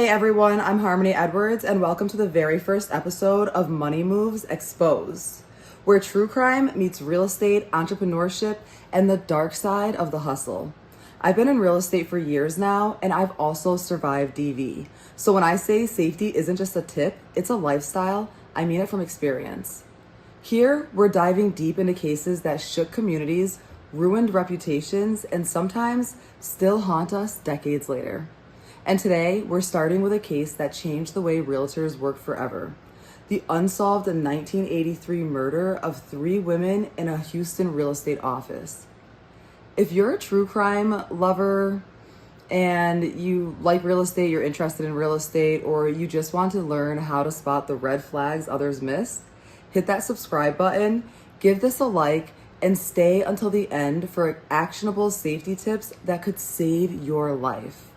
Hey everyone, I'm Harmony Edwards and welcome to the very first episode of Money Moves Exposed, where true crime meets real estate, entrepreneurship, and the dark side of the hustle. I've been in real estate for years now and I've also survived DV. So when I say safety isn't just a tip, it's a lifestyle, I mean it from experience. Here, we're diving deep into cases that shook communities, ruined reputations, and sometimes still haunt us decades later. And today, we're starting with a case that changed the way realtors work forever. The unsolved 1983 murder of 3 women in a Houston real estate office. If you're a true crime lover and you like real estate, you're interested in real estate, or you just want to learn how to spot the red flags others miss, hit that subscribe button, give this a like, and stay until the end for actionable safety tips that could save your life.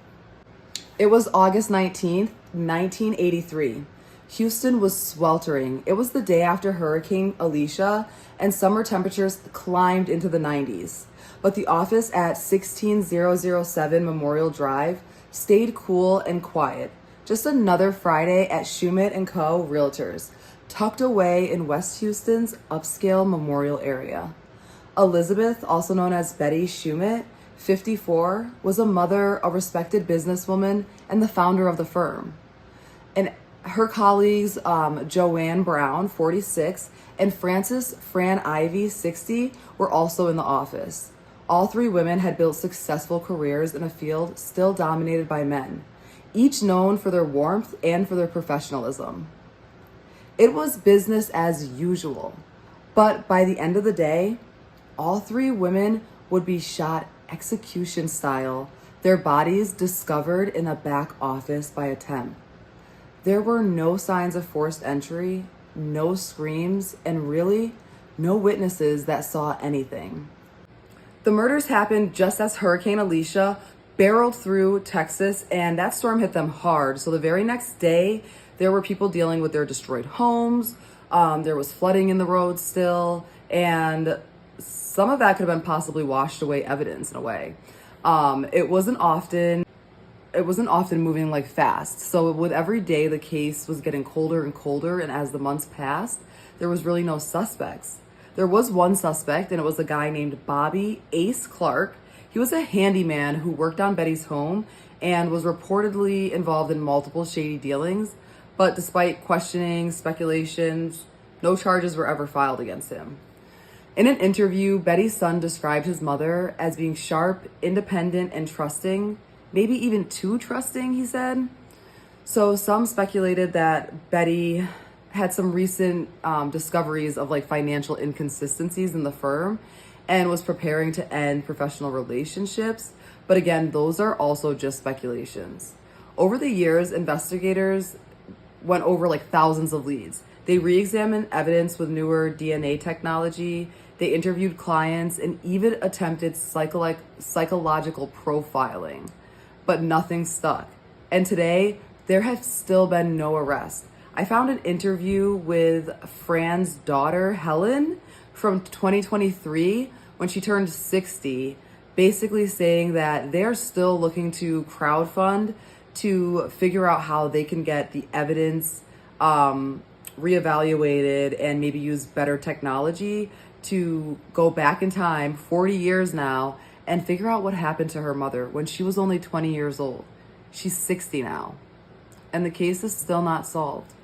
It was August 19th, 1983. Houston was sweltering. It was the day after Hurricane Alicia and summer temperatures climbed into the 90s. But the office at 16007 Memorial Drive stayed cool and quiet. Just another Friday at Shumate & Co. Realtors, tucked away in West Houston's upscale Memorial area. Elizabeth, also known as Betty Shumate, 54, was a mother, a respected businesswoman, and the founder of the firm. And her colleagues, JoAnn Brown, 46, and Frances Ivey, 60, were also in the office. All 3 women had built successful careers in a field still dominated by men, each known for their warmth and for their professionalism. It was business as usual, but by the end of the day, all 3 women would be shot execution style, their bodies discovered in a back office by a temp. There were no signs of forced entry, no screams, and really no witnesses that saw anything. The murders happened just as Hurricane Alicia barreled through Texas, and that storm hit them hard. So the very next day, there were people dealing with their destroyed homes. There was flooding in the roads still, and some of that could have been possibly washed away evidence in a way. It wasn't often moving like fast. So with every day, the case was getting colder and colder. And as the months passed, there was really no suspects. There was one suspect, and it was a guy named Bobby Ace Clark. He was a handyman who worked on Betty's home and was reportedly involved in multiple shady dealings. But despite questioning, speculations, no charges were ever filed against him. In an interview, Betty's son described his mother as being sharp, independent, and trusting, maybe even too trusting, he said. So some speculated that Betty had some recent discoveries of financial inconsistencies in the firm and was preparing to end professional relationships. But again, those are also just speculations. Over the years, investigators went over thousands of leads. They re-examined evidence with newer DNA technology. They interviewed clients and even attempted psychological profiling, but nothing stuck. And today, there have still been no arrests. I found an interview with Fran's daughter, Helen, from 2023 when she turned 60, basically saying that they're still looking to crowdfund to figure out how they can get the evidence reevaluated and maybe use better technology to go back in time 40 years now and figure out what happened to her mother when she was only 20 years old. She's 60 now, and the case is still not solved.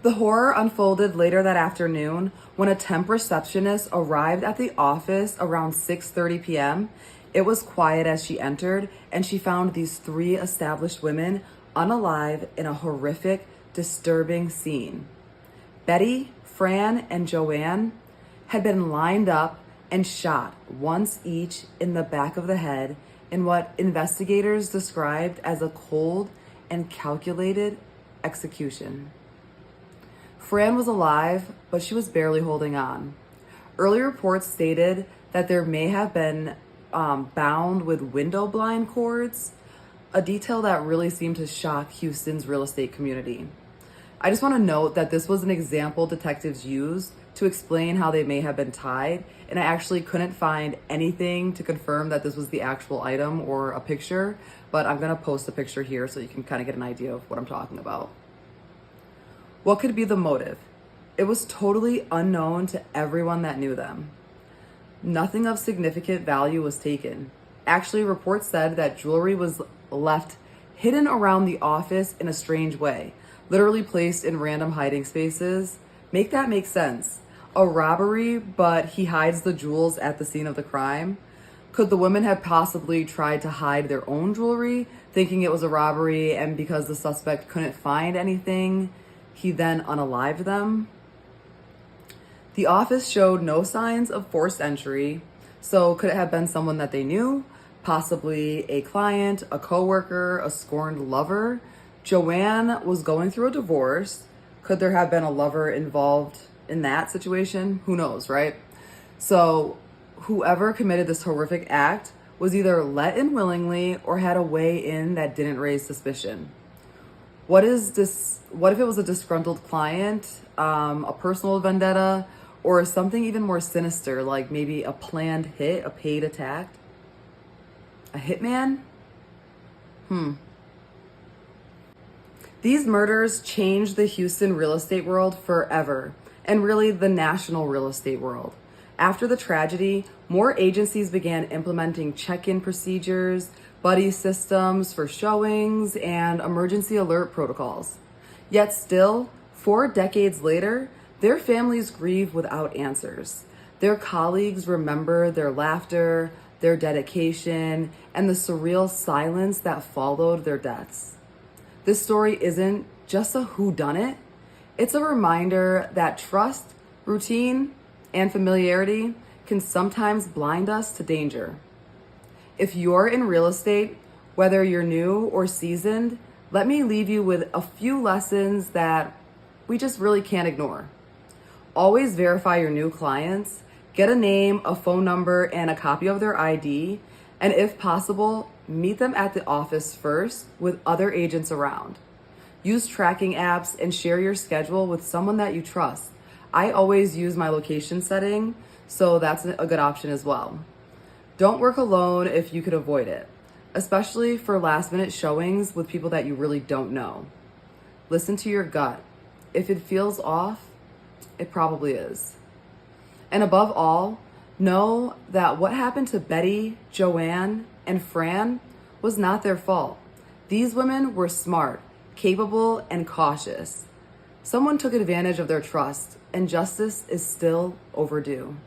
The horror unfolded later that afternoon when a temp receptionist arrived at the office around 6:30 p.m. It was quiet as she entered, and she found these 3 established women unalive in a horrific, disturbing scene. Betty, Fran, and JoAnn had been lined up and shot once each in the back of the head in what investigators described as a cold and calculated execution. Fran was alive, but she was barely holding on. Early reports stated that there may have been bound with window blind cords, a detail that really seemed to shock Houston's real estate community. I just want to note that this was an example detectives used to explain how they may have been tied, and I actually couldn't find anything to confirm that this was the actual item or a picture, but I'm gonna post a picture here so you can kind of get an idea of what I'm talking about. What could be the motive? It was totally unknown to everyone that knew them. Nothing of significant value was taken. Actually, reports said that jewelry was left hidden around the office in a strange way, literally placed in random hiding spaces. Make that make sense. A robbery, but he hides the jewels at the scene of the crime. Could the women have possibly tried to hide their own jewelry, thinking it was a robbery, and because the suspect couldn't find anything, he then unalived them? The office showed no signs of forced entry, so could it have been someone that they knew? Possibly a client, a coworker, a scorned lover. JoAnn was going through a divorce. Could there have been a lover involved in that situation? Who knows, right? So whoever committed this horrific act was either let in willingly or had a way in that didn't raise suspicion. What if it was a disgruntled client, a personal vendetta, or something even more sinister, like maybe a planned hit, a paid attack? A hitman? These murders changed the Houston real estate world forever, and really the national real estate world. After the tragedy, more agencies began implementing check-in procedures, buddy systems for showings, and emergency alert protocols. Yet still, 4 decades later, their families grieve without answers. Their colleagues remember their laughter, their dedication, and the surreal silence that followed their deaths. This story isn't just a whodunit, it's a reminder that trust, routine, and familiarity can sometimes blind us to danger. If you're in real estate, whether you're new or seasoned, let me leave you with a few lessons that we just really can't ignore. Always verify your new clients. Get a name, a phone number, and a copy of their ID. And if possible, meet them at the office first with other agents around. Use tracking apps and share your schedule with someone that you trust. I always use my location setting, so that's a good option as well. Don't work alone if you could avoid it, especially for last-minute showings with people that you really don't know. Listen to your gut. If it feels off, it probably is. And above all, know that what happened to Betty, JoAnn, and Fran was not their fault. These women were smart, capable, and cautious. Someone took advantage of their trust, and justice is still overdue.